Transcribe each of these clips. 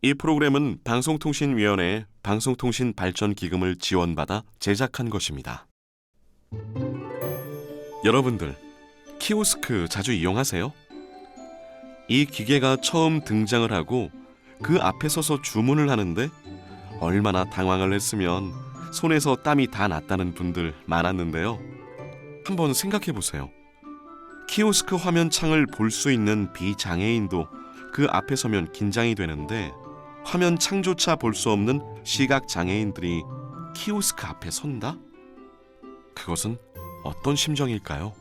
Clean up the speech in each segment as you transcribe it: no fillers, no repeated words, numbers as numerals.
이 프로그램은 방송통신위원회의 방송통신발전기금을 지원받아 제작한 것입니다. 여러분들, 키오스크 자주 이용하세요? 이 기계가 처음 등장을 하고 그 앞에 서서 주문을 하는데 얼마나 당황을 했으면 손에서 땀이 다 났다는 분들 많았는데요. 한번 생각해 보세요. 키오스크 화면 창을 볼 수 있는 비장애인도 그 앞에 서면 긴장이 되는데 화면 창조차 볼 수 없는 시각장애인들이 키오스크 앞에 선다? 그것은 어떤 심정일까요?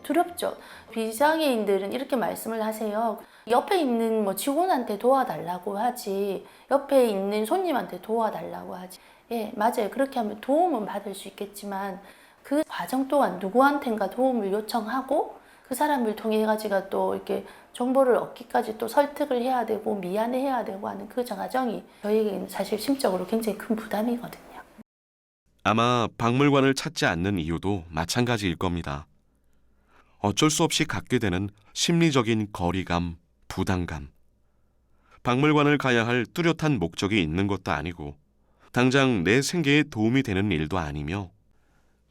두렵죠. 비장애인들은 이렇게 말씀을 하세요. 옆에 있는 직원한테 도와달라고 하지, 옆에 있는 손님한테 도와달라고 하지. 예, 맞아요. 그렇게 하면 도움은 받을 수 있겠지만 그 과정 동안 누구한텐가 도움을 요청하고 그 사람을 통해 가지고 또 이렇게 정보를 얻기까지 또 설득을 해야 되고 미안해해야 되고 하는 그 과정이 저희에게는 사실 심적으로 굉장히 큰 부담이거든요. 아마 박물관을 찾지 않는 이유도 마찬가지일 겁니다. 어쩔 수 없이 갖게 되는 심리적인 거리감, 부담감. 박물관을 가야 할 뚜렷한 목적이 있는 것도 아니고 당장 내 생계에 도움이 되는 일도 아니며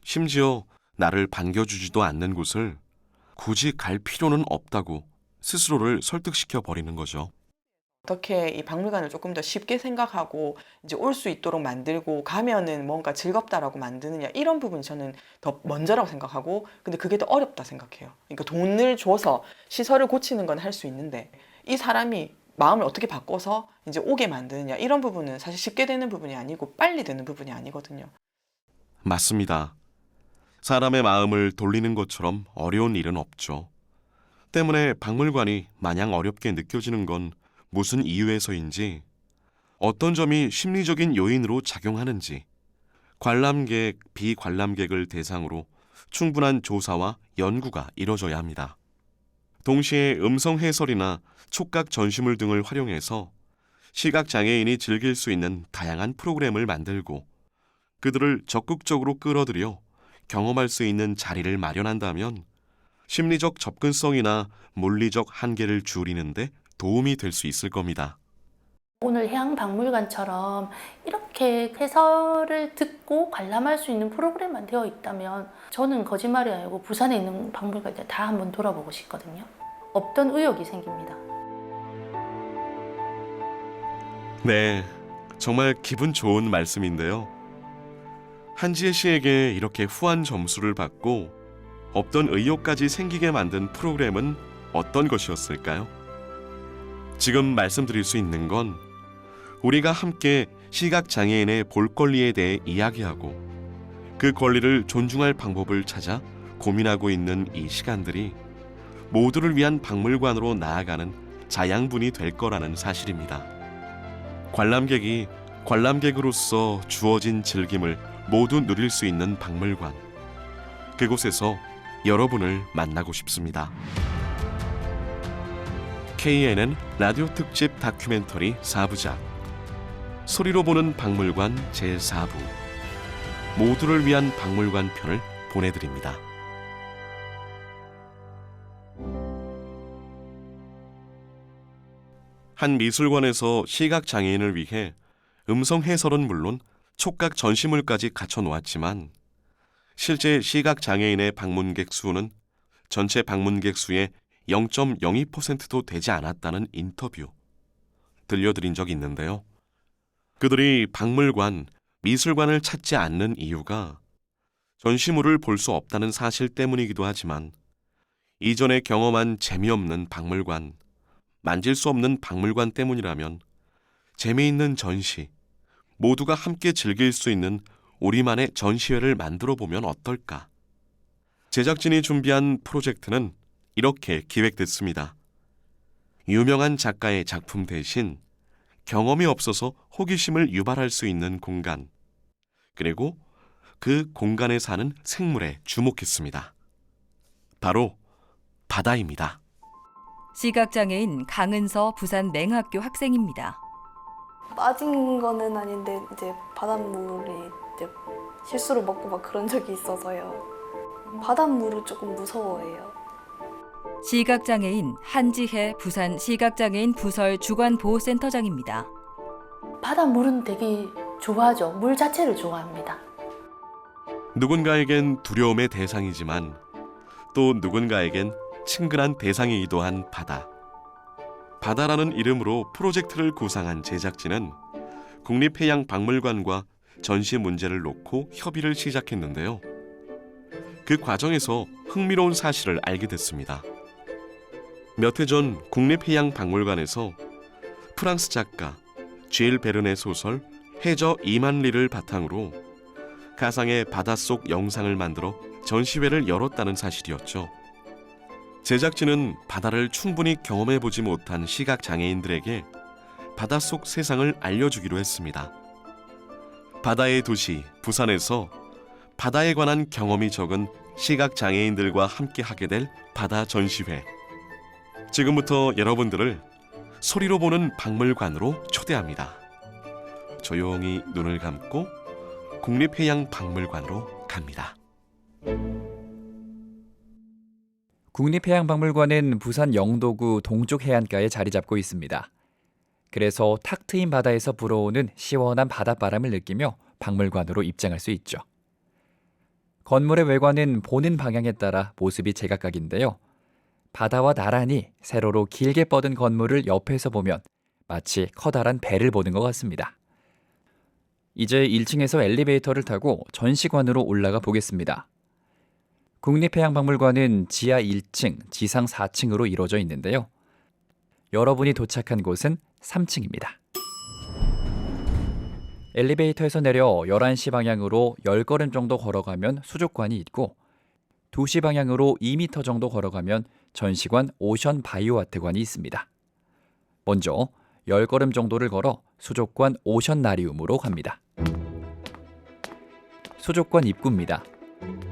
심지어 나를 반겨주지도 않는 곳을 굳이 갈 필요는 없다고 스스로를 설득시켜 버리는 거죠. 어떻게 이 박물관을 조금 더 쉽게 생각하고 이제 올 수 있도록 만들고 가면은 뭔가 즐겁다라고 만드느냐, 이런 부분이 저는 더 먼저라고 생각하고, 근데 그게 더 어렵다 생각해요. 그러니까 돈을 줘서 시설을 고치는 건 할 수 있는데 이 사람이 마음을 어떻게 바꿔서 이제 오게 만드느냐, 이런 부분은 사실 쉽게 되는 부분이 아니고 빨리 되는 부분이 아니거든요. 맞습니다. 사람의 마음을 돌리는 것처럼 어려운 일은 없죠. 때문에 박물관이 마냥 어렵게 느껴지는 건 무슨 이유에서인지, 어떤 점이 심리적인 요인으로 작용하는지 관람객, 비관람객을 대상으로 충분한 조사와 연구가 이뤄져야 합니다. 동시에 음성 해설이나 촉각 전시물 등을 활용해서 시각장애인이 즐길 수 있는 다양한 프로그램을 만들고 그들을 적극적으로 끌어들여 경험할 수 있는 자리를 마련한다면 심리적 접근성이나 물리적 한계를 줄이는 데 도움이 될 수 있을 겁니다. 오늘 해양박물관처럼 이렇게 해설을 듣고 관람할 수 있는 프로그램만 되어 있다면 저는 거짓말이 아니고 부산에 있는 박물관에 다 한번 돌아보고 싶거든요. 없던 의욕이 생깁니다. 네, 정말 기분 좋은 말씀인데요. 한지혜 씨에게 이렇게 후한 점수를 받고 없던 의욕까지 생기게 만든 프로그램은 어떤 것이었을까요? 지금 말씀드릴 수 있는 건 우리가 함께 시각장애인의 볼 권리에 대해 이야기하고 그 권리를 존중할 방법을 찾아 고민하고 있는 이 시간들이 모두를 위한 박물관으로 나아가는 자양분이 될 거라는 사실입니다. 관람객이 관람객으로서 주어진 즐김을 모두 누릴 수 있는 박물관. 그곳에서 여러분을 만나고 싶습니다. KNN 라디오 특집 다큐멘터리 4부작 소리로 보는 박물관 제4부 모두를 위한 박물관 편을 보내드립니다. 한 미술관에서 시각장애인을 위해 음성 해설은 물론 촉각 전시물까지 갖춰 놓았지만 실제 시각장애인의 방문객 수는 전체 방문객 수의 0.02%도 되지 않았다는 인터뷰 들려드린 적이 있는데요. 그들이 박물관, 미술관을 찾지 않는 이유가 전시물을 볼 수 없다는 사실 때문이기도 하지만 이전에 경험한 재미없는 박물관, 만질 수 없는 박물관 때문이라면 재미있는 전시, 모두가 함께 즐길 수 있는 우리만의 전시회를 만들어 보면 어떨까? 제작진이 준비한 프로젝트는 이렇게 기획됐습니다. 유명한 작가의 작품 대신 경험이 없어서 호기심을 유발할 수 있는 공간, 그리고 그 공간에 사는 생물에 주목했습니다. 바로 바다입니다. 시각장애인 강은서 부산 맹학교 학생입니다. 빠진 거는 아닌데 이제 바닷물이 이제 실수로 먹고 막 그런 적이 있어서요. 바닷물을 조금 무서워해요. 시각장애인 한지혜 부산 시각장애인 부설 주관보호센터장입니다. 바닷물은 되게 좋아하죠. 물 자체를 좋아합니다. 누군가에겐 두려움의 대상이지만 또 누군가에겐 친근한 대상이기도 한 바다. 바다라는 이름으로 프로젝트를 구상한 제작진은 국립해양박물관과 전시 문제를 놓고 협의를 시작했는데요. 그 과정에서 흥미로운 사실을 알게 됐습니다. 몇 해 전 국립해양박물관에서 프랑스 작가 쥘 베른의 소설 해저 2만 리를 바탕으로 가상의 바닷속 영상을 만들어 전시회를 열었다는 사실이었죠. 제작진은 바다를 충분히 경험해보지 못한 시각장애인들에게 바닷속 세상을 알려주기로 했습니다. 바다의 도시 부산에서 바다에 관한 경험이 적은 시각장애인들과 함께 하게 될 바다 전시회. 지금부터 여러분들을 소리로 보는 박물관으로 초대합니다. 조용히 눈을 감고 국립해양박물관으로 갑니다. 국립해양박물관은 부산 영도구 동쪽 해안가에 자리 잡고 있습니다. 그래서 탁 트인 바다에서 불어오는 시원한 바닷바람을 느끼며 박물관으로 입장할 수 있죠. 건물의 외관은 보는 방향에 따라 모습이 제각각인데요. 바다와 나란히 세로로 길게 뻗은 건물을 옆에서 보면 마치 커다란 배를 보는 것 같습니다. 이제 1층에서 엘리베이터를 타고 전시관으로 올라가 보겠습니다. 국립해양박물관은 지하 1층, 지상 4층으로 이루어져 있는데요. 여러분이 도착한 곳은 3층입니다. 엘리베이터에서 내려 11시 방향으로 10걸음 정도 걸어가면 수족관이 있고 2시 방향으로 2m 정도 걸어가면 전시관 오션 바이오아트관이 있습니다. 먼저 10걸음 정도를 걸어 수족관 오션나리움으로 갑니다. 수족관 입구입니다.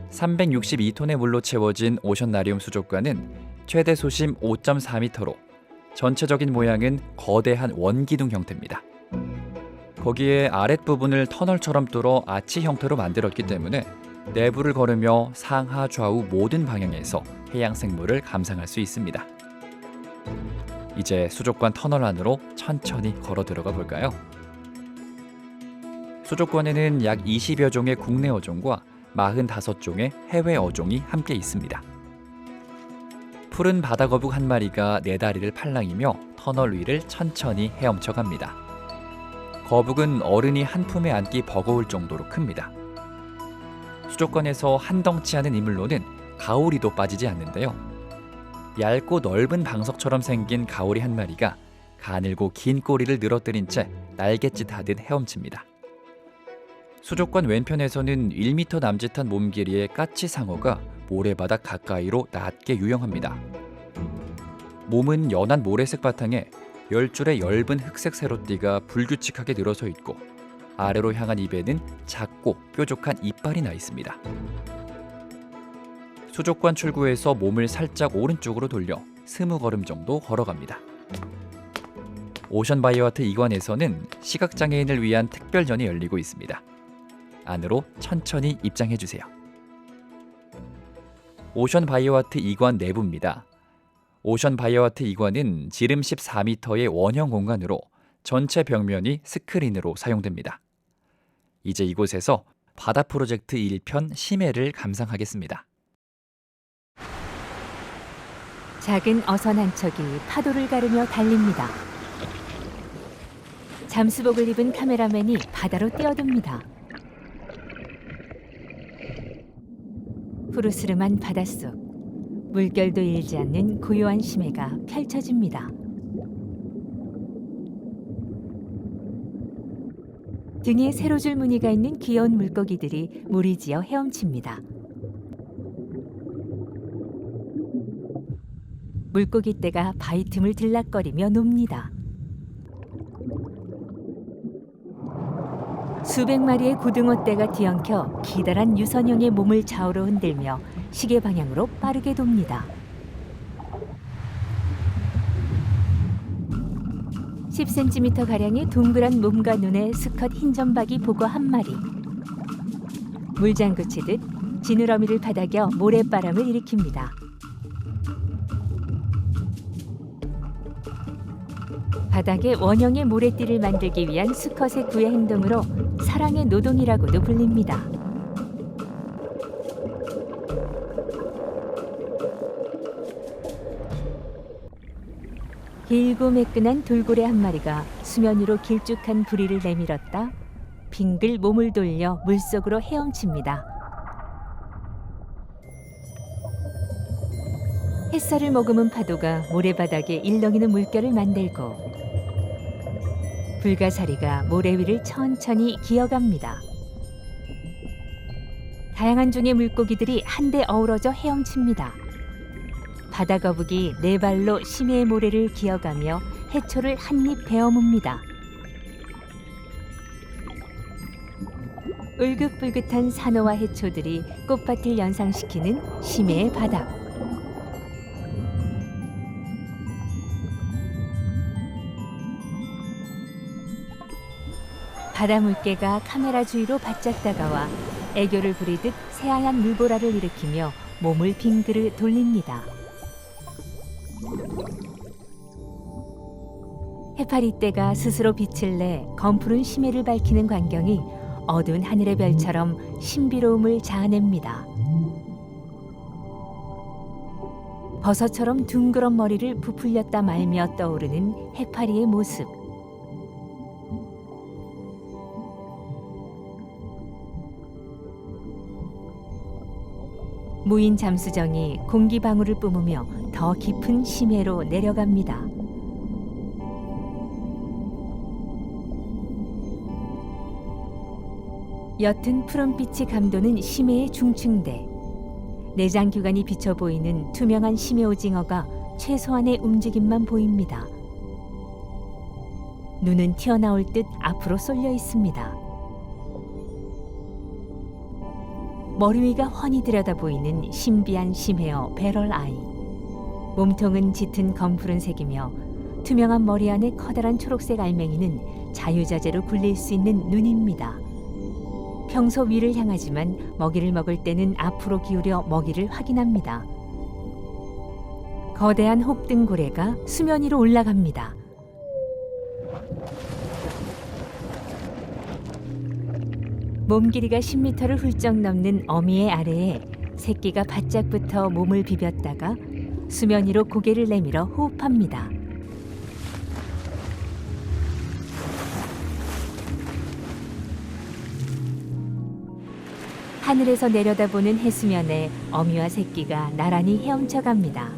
362톤의 물로 채워진 오션나리움 수족관은 최대 수심 5.4m로 전체적인 모양은 거대한 원기둥 형태입니다. 거기에 아랫부분을 터널처럼 뚫어 아치 형태로 만들었기 때문에 내부를 걸으며 상하 좌우 모든 방향에서 해양 생물을 감상할 수 있습니다. 이제 수족관 터널 안으로 천천히 걸어 들어가 볼까요? 수족관에는 약 20여 종의 국내 어종과 45종의 해외 어종이 함께 있습니다. 푸른 바다거북 한 마리가 네 다리를 팔랑이며 터널 위를 천천히 헤엄쳐 갑니다. 거북은 어른이 한 품에 안기 버거울 정도로 큽니다. 수족관에서 한 덩치 하는 이물로는 가오리도 빠지지 않는데요. 얇고 넓은 방석처럼 생긴 가오리 한 마리가 가늘고 긴 꼬리를 늘어뜨린 채 날갯짓 하듯 헤엄칩니다. 수족관 왼편에서는 1m 남짓한 몸 길이의 까치상어가 모래바닥 가까이로 낮게 유영합니다. 몸은 연한 모래색 바탕에 10줄의 엷은 흑색 세로띠가 불규칙하게 늘어서 있고 아래로 향한 입에는 작고 뾰족한 이빨이 나 있습니다. 수족관 출구에서 몸을 살짝 오른쪽으로 돌려 20걸음 정도 걸어갑니다. 오션바이오아트 2관에서는 시각장애인을 위한 특별전이 열리고 있습니다. 안으로 천천히 입장해주세요. 오션바이오아트 2관 내부입니다. 오션바이오아트 2관은 지름 14m의 원형 공간으로 전체 벽면이 스크린으로 사용됩니다. 이제 이곳에서 바다 프로젝트 1편 심해를 감상하겠습니다. 작은 어선 한 척이 파도를 가르며 달립니다. 잠수복을 입은 카메라맨이 바다로 뛰어듭니다. 푸르스름한 바닷속, 물결도 일지 않는 고요한 심해가 펼쳐집니다. 등에 세로줄 무늬가 있는 귀여운 물고기들이 무리지어 헤엄칩니다. 물고기 떼가 바위 틈을 들락거리며 놉니다. 수백 마리의 고등어 떼가 뒤엉켜 기다란 유선형의 몸을 좌우로 흔들며 시계 방향으로 빠르게 돕니다. 10cm가량의 동그란 몸과 눈에 수컷 흰점박이 보고 한 마리. 물장구 치듯 지느러미를 바닥여 모래바람을 일으킵니다. 바닥에 원형의 모래띠를 만들기 위한 수컷의 구애 행동으로 사랑의 노동이라고도 불립니다. 길고 매끈한 돌고래 한 마리가 수면 위로 길쭉한 부리를 내밀었다 빙글 몸을 돌려 물속으로 헤엄칩니다. 햇살을 머금은 파도가 모래바닥에 일렁이는 물결을 만들고 불가사리가 모래 위를 천천히 기어갑니다. 다양한 종의 물고기들이 한데 어우러져 헤엄칩니다. 바다거북이 네 발로 심해의 모래를 기어가며 해초를 한입 베어뭅니다. 울긋불긋한 산호와 해초들이 꽃밭을 연상시키는 심해의 바다. 바다 물개가 카메라 주위로 바짝 다가와 애교를 부리듯 새하얀 물보라를 일으키며 몸을 빙그르 돌립니다. 해파리떼가 스스로 빛을 내 검푸른 심해를 밝히는 광경이 어두운 하늘의 별처럼 신비로움을 자아냅니다. 버섯처럼 둥그런 머리를 부풀렸다 말며 떠오르는 해파리의 모습. 무인 잠수정이 공기 방울을 뿜으며 더 깊은 심해로 내려갑니다. 옅은 푸른빛이 감도는 심해의 중층대. 내장 규관이 비쳐 보이는 투명한 심해 오징어가 최소한의 움직임만 보입니다. 눈은 튀어나올 듯 앞으로 쏠려 있습니다. 머리 위가 훤히 들여다 보이는 신비한 심해어 배럴 아이. 몸통은 짙은 검푸른색이며 투명한 머리 안에 커다란 초록색 알맹이는 자유자재로 굴릴 수 있는 눈입니다. 평소 위를 향하지만 먹이를 먹을 때는 앞으로 기울여 먹이를 확인합니다. 거대한 혹등고래가 수면 위로 올라갑니다. 몸 길이가 10m를 훌쩍 넘는 어미의 아래에 새끼가 바짝 붙어 몸을 비볐다가 수면 위로 고개를 내밀어 호흡합니다. 하늘에서 내려다보는 해수면에 어미와 새끼가 나란히 헤엄쳐갑니다.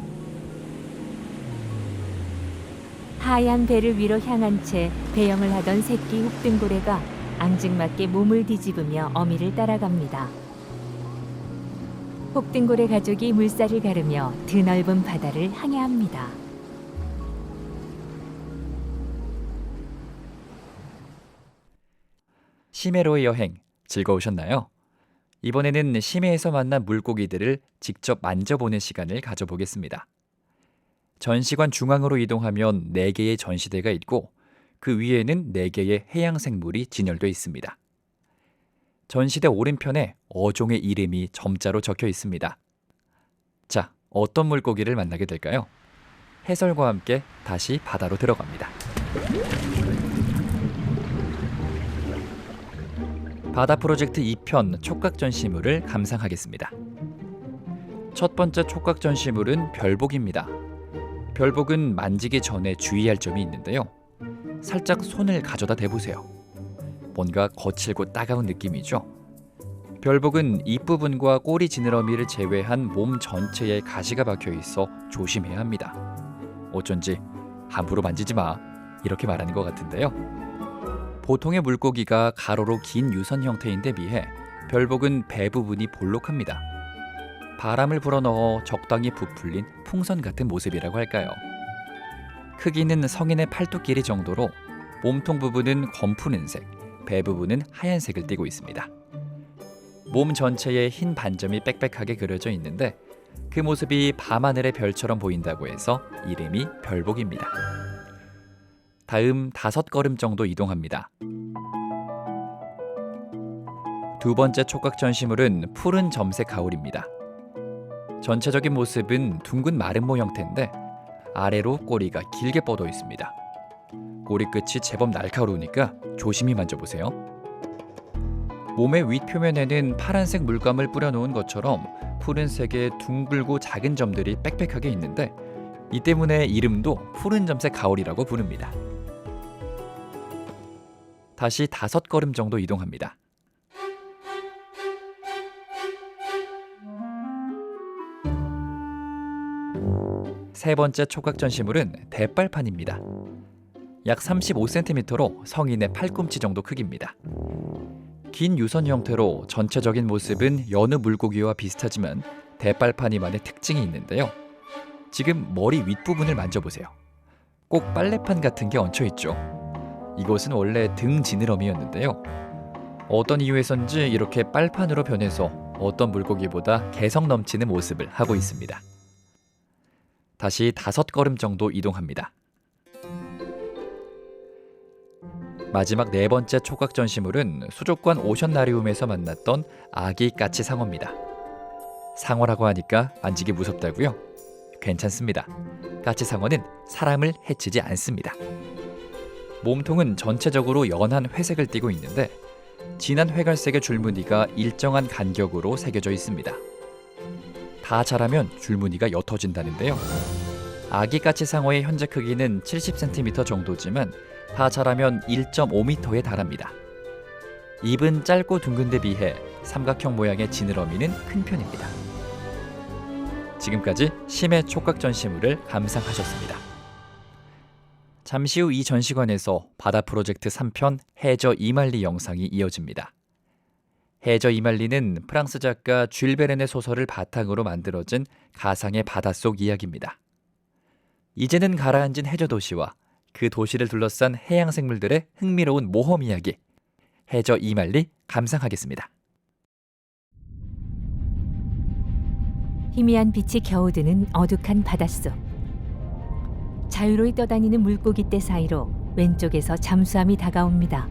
하얀 배를 위로 향한 채 배영을 하던 새끼 혹등고래가 앙증맞게 몸을 뒤집으며 어미를 따라갑니다. 혹등고래 가족이 물살을 가르며 드넓은 바다를 항해합니다. 심해로의 여행 즐거우셨나요? 이번에는 심해에서 만난 물고기들을 직접 만져보는 시간을 가져보겠습니다. 전시관 중앙으로 이동하면 4개의 전시대가 있고 그 위에는 4개의 해양생물이 진열되어 있습니다. 전시대 오른편에 어종의 이름이 점자로 적혀 있습니다. 자, 어떤 물고기를 만나게 될까요? 해설과 함께 다시 바다로 들어갑니다. 바다 프로젝트 2편 촉각전시물을 감상하겠습니다. 첫 번째 촉각전시물은 별복입니다. 별복은 만지기 전에 주의할 점이 있는데요. 살짝 손을 가져다 대보세요. 뭔가 거칠고 따가운 느낌이죠. 별복은 입부분과 꼬리 지느러미를 제외한 몸 전체에 가시가 박혀 있어 조심해야 합니다. 어쩐지 함부로 만지지 마 이렇게 말하는 것 같은데요. 보통의 물고기가 가로로 긴 유선 형태인데 비해 별복은 배 부분이 볼록합니다. 바람을 불어넣어 적당히 부풀린 풍선 같은 모습이라고 할까요? 크기는 성인의 팔뚝 길이 정도로 몸통 부분은 검푸른색, 배 부분은 하얀색을 띠고 있습니다. 몸 전체에 흰 반점이 빽빽하게 그려져 있는데 그 모습이 밤하늘의 별처럼 보인다고 해서 이름이 별복입니다. 다음 5걸음 정도 이동합니다. 두 번째 촉각 전시물은 푸른 점색 가오리입니다. 전체적인 모습은 둥근 마름모 형태인데 아래로 꼬리가 길게 뻗어 있습니다. 꼬리 끝이 제법 날카로우니까 조심히 만져보세요. 몸의 윗표면에는 파란색 물감을 뿌려놓은 것처럼 푸른색의 둥글고 작은 점들이 빽빽하게 있는데 이 때문에 이름도 푸른 점색 가오리라고 부릅니다. 다시 5걸음 정도 이동합니다. 세 번째 촉각전시물은 대빨판입니다. 약 35cm로 성인의 팔꿈치 정도 크기입니다. 긴 유선 형태로 전체적인 모습은 여느 물고기와 비슷하지만 대빨판이만의 특징이 있는데요. 지금 머리 윗부분을 만져보세요. 꼭 빨래판 같은 게 얹혀있죠. 이곳은 원래 등 지느러미였는데요. 어떤 이유에선지 이렇게 빨판으로 변해서 어떤 물고기보다 개성 넘치는 모습을 하고 있습니다. 다시 5걸음 정도 이동합니다. 마지막 네 번째 촉각전시물은 수족관 오션나리움에서 만났던 아기 까치 상어입니다. 상어라고 하니까 만지기 무섭다고요? 괜찮습니다. 까치 상어는 사람을 해치지 않습니다. 몸통은 전체적으로 연한 회색을 띠고 있는데 진한 회갈색의 줄무늬가 일정한 간격으로 새겨져 있습니다. 다 자라면 줄무늬가 옅어진다는데요. 아기 까치 상어의 현재 크기는 70cm 정도지만 다 자라면 1.5m에 달합니다. 입은 짧고 둥근 데 비해 삼각형 모양의 지느러미는 큰 편입니다. 지금까지 심해 촉각전시물을 감상하셨습니다. 잠시 후 이 전시관에서 바다 프로젝트 3편 해저 이말리 영상이 이어집니다. 해저 이말리는 프랑스 작가 쥘 베른의 소설을 바탕으로 만들어진 가상의 바닷속 이야기입니다. 이제는 가라앉은 해저 도시와 그 도시를 둘러싼 해양 생물들의 흥미로운 모험 이야기, 해저 이말리 감상하겠습니다. 희미한 빛이 겨우드는 어둑한 바닷속. 자유로이 떠다니는 물고기 떼 사이로 왼쪽에서 잠수함이 다가옵니다.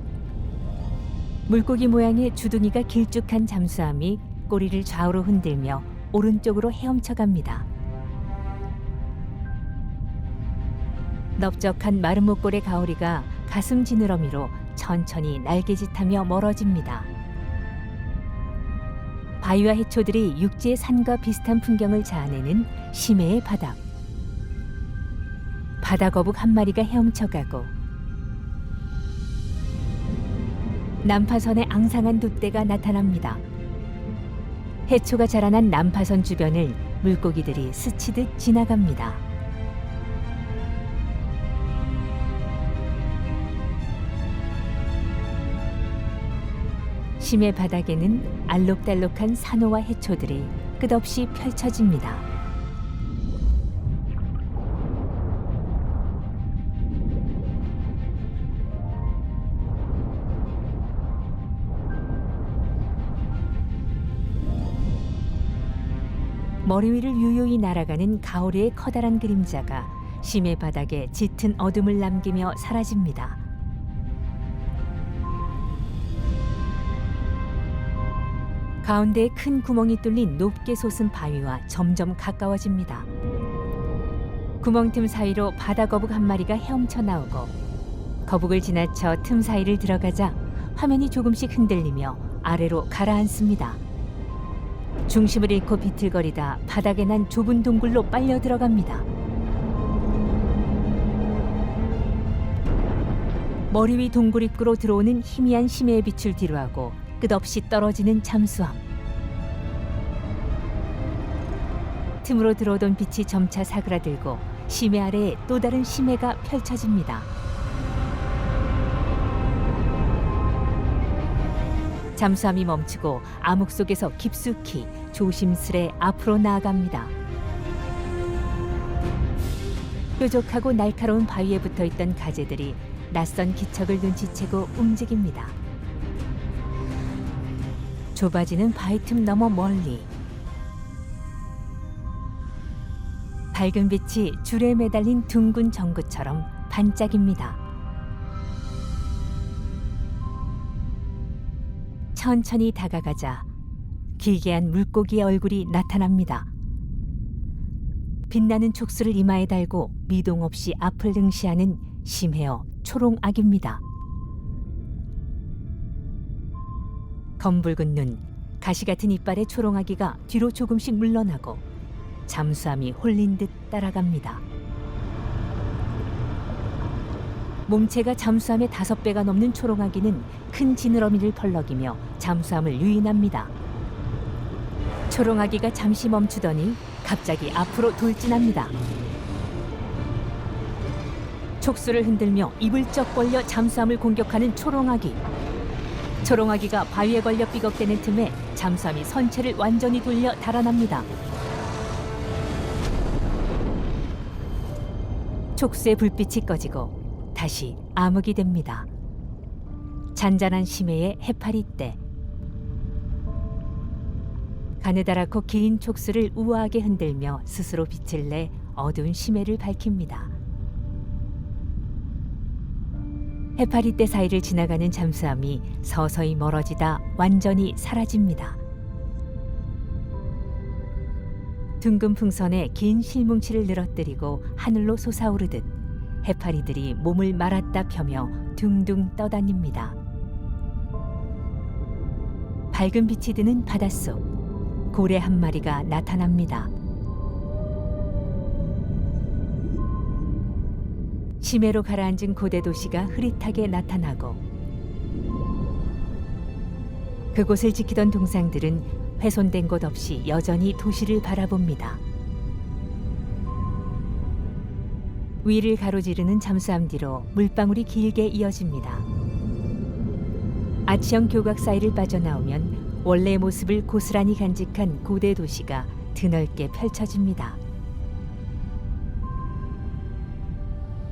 물고기 모양의 주둥이가 길쭉한 잠수함이 꼬리를 좌우로 흔들며 오른쪽으로 헤엄쳐갑니다. 넓적한 마른 목골의 가오리가 가슴 지느러미로 천천히 날개짓하며 멀어집니다. 바위와 해초들이 육지의 산과 비슷한 풍경을 자아내는 심해의 바다. 바다거북 한 마리가 헤엄쳐가고 난파선의 앙상한 돛대가 나타납니다. 해초가 자라난 난파선 주변을 물고기들이 스치듯 지나갑니다. 심해 바닥에는 알록달록한 산호와 해초들이 끝없이 펼쳐집니다. 머리 위를 유유히 날아가는 가오리의 커다란 그림자가 심해 바닥에 짙은 어둠을 남기며 사라집니다. 가운데에 큰 구멍이 뚫린 높게 솟은 바위와 점점 가까워집니다. 구멍 틈 사이로 바다 거북 한 마리가 헤엄쳐 나오고 거북을 지나쳐 틈 사이를 들어가자 화면이 조금씩 흔들리며 아래로 가라앉습니다. 중심을 잃고 비틀거리다 바닥에 난 좁은 동굴로 빨려 들어갑니다. 머리 위 동굴 입구로 들어오는 희미한 심해의 빛을 뒤로하고 끝없이 떨어지는 잠수함. 틈으로 들어오던 빛이 점차 사그라들고 심해 아래에 또 다른 심해가 펼쳐집니다. 잠수함이 멈추고 암흑 속에서 깊숙이 조심스레 앞으로 나아갑니다. 뾰족하고 날카로운 바위에 붙어있던 가재들이 낯선 기척을 눈치채고 움직입니다. 좁아지는 바위 틈 너머 멀리 밝은 빛이 줄에 매달린 둥근 전구처럼 반짝입니다. 천천히 다가가자 기괴한 물고기의 얼굴이 나타납니다. 빛나는 촉수를 이마에 달고 미동 없이 앞을 능시하는 심해어 초롱악입니다. 검붉은 눈, 가시 같은 이빨의 초롱아기가 뒤로 조금씩 물러나고 잠수함이 홀린 듯 따라갑니다. 몸체가 잠수함의 5배가 넘는 초롱아기는 큰 지느러미를 펄럭이며 잠수함을 유인합니다. 초롱아기가 잠시 멈추더니 갑자기 앞으로 돌진합니다. 촉수를 흔들며 입을 쩍 벌려 잠수함을 공격하는 초롱아기. 초롱아기가 바위에 걸려 삐걱대는 틈에 잠수함이 선체를 완전히 돌려 달아납니다. 촉수의 불빛이 꺼지고 다시 암흑이 됩니다. 잔잔한 심해의 해파리떼. 가느다랗고 긴 촉수를 우아하게 흔들며 스스로 빛을 내 어두운 심해를 밝힙니다. 해파리떼 사이를 지나가는 잠수함이 서서히 멀어지다 완전히 사라집니다. 둥근 풍선에 긴 실뭉치를 늘어뜨리고 하늘로 솟아오르듯 해파리들이 몸을 말았다 펴며 둥둥 떠다닙니다. 밝은 빛이 드는 바닷속, 고래 한 마리가 나타납니다. 심해로 가라앉은 고대 도시가 흐릿하게 나타나고 그곳을 지키던 동상들은 훼손된 곳 없이 여전히 도시를 바라봅니다. 위를 가로지르는 잠수함 뒤로 물방울이 길게 이어집니다. 아치형 교각 사이를 빠져나오면 원래의 모습을 고스란히 간직한 고대 도시가 드넓게 펼쳐집니다.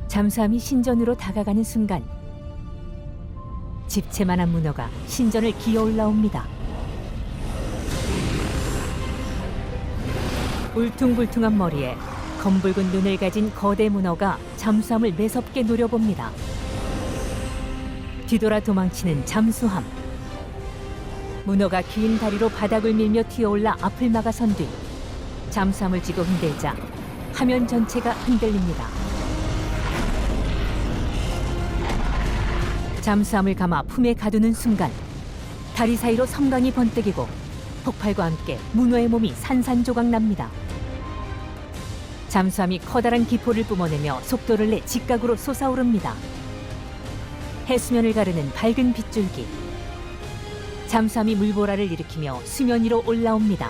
잠수함이 신전으로 다가가는 순간 집채만한 문어가 신전을 기어 올라옵니다. 울퉁불퉁한 머리에 검붉은 눈을 가진 거대 문어가 잠수함을 매섭게 노려봅니다. 뒤돌아 도망치는 잠수함. 문어가 긴 다리로 바닥을 밀며 튀어올라 앞을 막아선 뒤 잠수함을 쥐고 흔들자 화면 전체가 흔들립니다. 잠수함을 감아 품에 가두는 순간 다리 사이로 섬광이 번뜩이고 폭발과 함께 문어의 몸이 산산조각 납니다. 잠수함이 커다란 기포를 뿜어내며 속도를 내 직각으로 솟아오릅니다. 해수면을 가르는 밝은 빗줄기. 잠수함이 물보라를 일으키며 수면 위로 올라옵니다.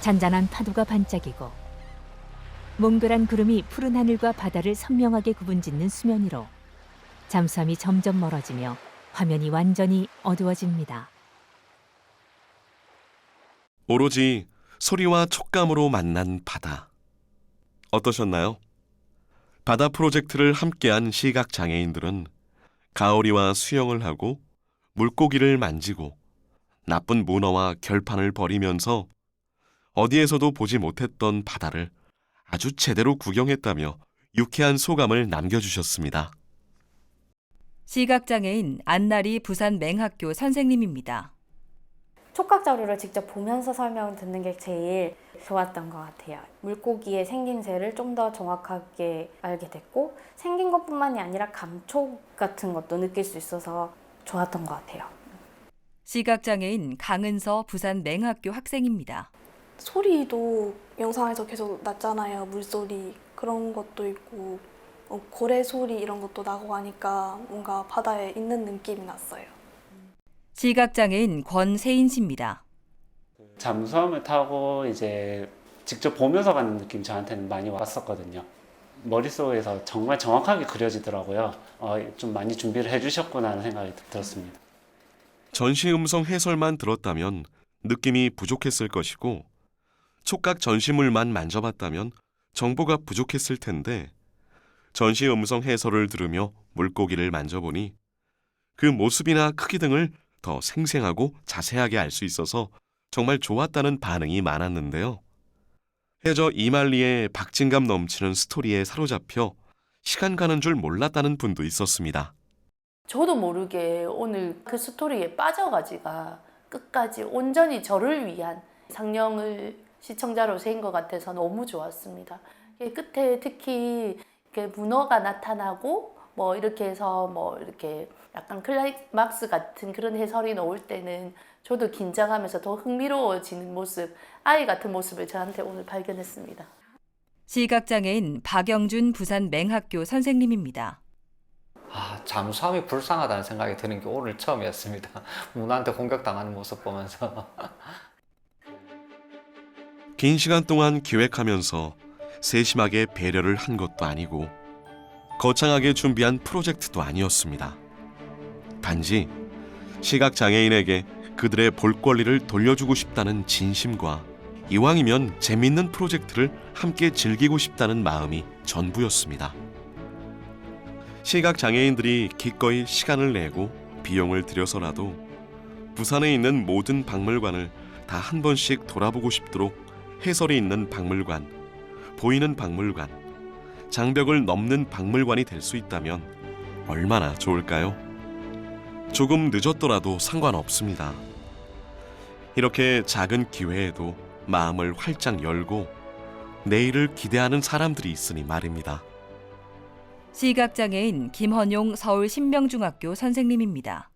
잔잔한 파도가 반짝이고 몽글한 구름이 푸른 하늘과 바다를 선명하게 구분짓는 수면 위로 잠수함이 점점 멀어지며 화면이 완전히 어두워집니다. 오로지 소리와 촉감으로 만난 바다. 어떠셨나요? 바다 프로젝트를 함께한 시각장애인들은 가오리와 수영을 하고 물고기를 만지고 나쁜 문어와 결판을 벌이면서 어디에서도 보지 못했던 바다를 아주 제대로 구경했다며 유쾌한 소감을 남겨주셨습니다. 시각장애인 안나리 부산 맹학교 선생님입니다. 촉각 자료를 직접 보면서 설명 듣는 게 제일 좋았던 것 같아요. 물고기의 생김새를 좀 더 정확하게 알게 됐고 생긴 것뿐만이 아니라 감촉 같은 것도 느낄 수 있어서 좋았던 것 같아요. 시각장애인 강은서 부산 맹학교 학생입니다. 소리도 영상에서 계속 났잖아요. 물소리 그런 것도 있고 고래 소리 이런 것도 나고 하니까 뭔가 바다에 있는 느낌이 났어요. 시각장애인 권세인 씨입니다. 잠수함을 타고 이제 직접 보면서 가는 느낌 저한테는 많이 왔었거든요. 머릿속에서 정말 정확하게 그려지더라고요. 좀 많이 준비를 해주셨구나 하는 생각이 들었습니다. 전시 음성 해설만 들었다면 느낌이 부족했을 것이고 촉각 전시물만 만져봤다면 정보가 부족했을 텐데 전시 음성 해설을 들으며 물고기를 만져보니 그 모습이나 크기 등을 더 생생하고 자세하게 알 수 있어서 정말 좋았다는 반응이 많았는데요. 해저 이말리의 박진감 넘치는 스토리에 사로잡혀 시간 가는 줄 몰랐다는 분도 있었습니다. 저도 모르게 오늘 그 스토리에 빠져가지가 끝까지 온전히 저를 위한 상영을 시청자로 세인 것 같아서 너무 좋았습니다. 끝에 특히 이렇게 문어가 나타나고 뭐 이렇게 해서 뭐 이렇게 약간 클라이막스 같은 그런 해설이 나올 때는 저도 긴장하면서 더 흥미로워지는 모습, 아이 같은 모습을 저한테 오늘 발견했습니다. 시각장애인 박영준 부산 맹학교 선생님입니다. 잠수함이 불쌍하다는 생각이 드는 게 오늘 처음이었습니다. 문어한테 공격당하는 모습 보면서. 긴 시간 동안 기획하면서 세심하게 배려를 한 것도 아니고 거창하게 준비한 프로젝트도 아니었습니다. 단지 시각장애인에게 그들의 볼 권리를 돌려주고 싶다는 진심과 이왕이면 재밌는 프로젝트를 함께 즐기고 싶다는 마음이 전부였습니다. 시각장애인들이 기꺼이 시간을 내고 비용을 들여서라도 부산에 있는 모든 박물관을 다 한 번씩 돌아보고 싶도록 해설이 있는 박물관, 보이는 박물관, 장벽을 넘는 박물관이 될 수 있다면 얼마나 좋을까요? 조금 늦었더라도 상관없습니다. 이렇게 작은 기회에도 마음을 활짝 열고 내일을 기대하는 사람들이 있으니 말입니다. 시각장애인 김헌용 서울 신명중학교 선생님입니다.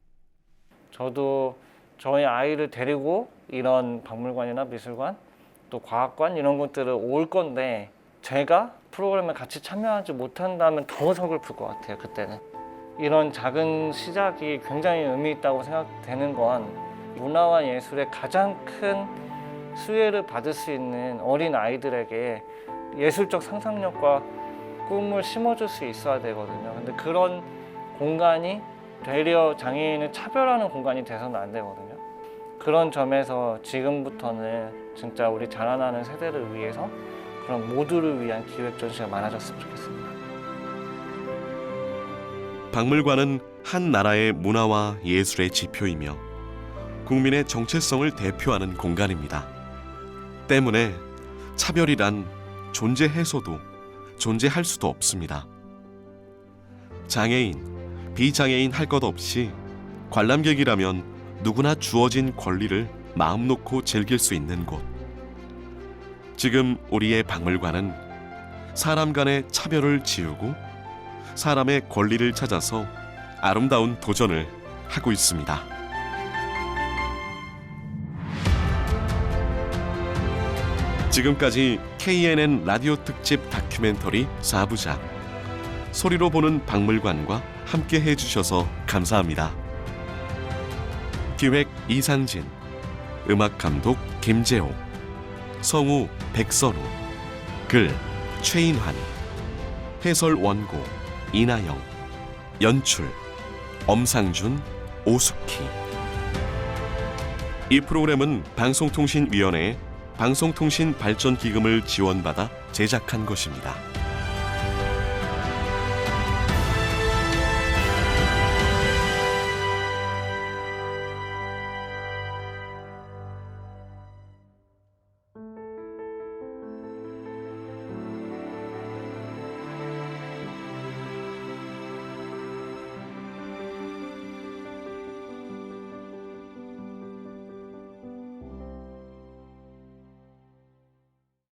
저도 저희 아이를 데리고 이런 박물관이나 미술관 또 과학관 이런 곳들을 올 건데 제가 프로그램에 같이 참여하지 못한다면 더 서글플 것 같아요. 그때는 이런 작은 시작이 굉장히 의미 있다고 생각되는 건 문화와 예술의 가장 큰 수혜를 받을 수 있는 어린 아이들에게 예술적 상상력과 꿈을 심어줄 수 있어야 되거든요. 근데 그런 공간이 되려 장애인을 차별하는 공간이 돼서는 안 되거든요. 그런 점에서 지금부터는 진짜 우리 자라나는 세대를 위해서 그런 모두를 위한 기획 전시가 많아졌으면 좋겠습니다. 박물관은 한 나라의 문화와 예술의 지표이며 국민의 정체성을 대표하는 공간입니다. 때문에 차별이란 존재해서도 존재할 수도 없습니다. 장애인, 비장애인 할 것 없이 관람객이라면 누구나 주어진 권리를 마음 놓고 즐길 수 있는 곳. 지금 우리의 박물관은 사람 간의 차별을 지우고 사람의 권리를 찾아서 아름다운 도전을 하고 있습니다. 지금까지 KNN 라디오 특집 다큐멘터리 4부작 소리로 보는 박물관과 함께 해주셔서 감사합니다. 기획 이상진, 음악 감독 김재호, 성우 백선우, 글 최인환, 해설 원고 이나영, 연출 엄상준, 오숙희. 이 프로그램은 방송통신위원회의 방송통신 발전기금을 지원받아 제작한 것입니다.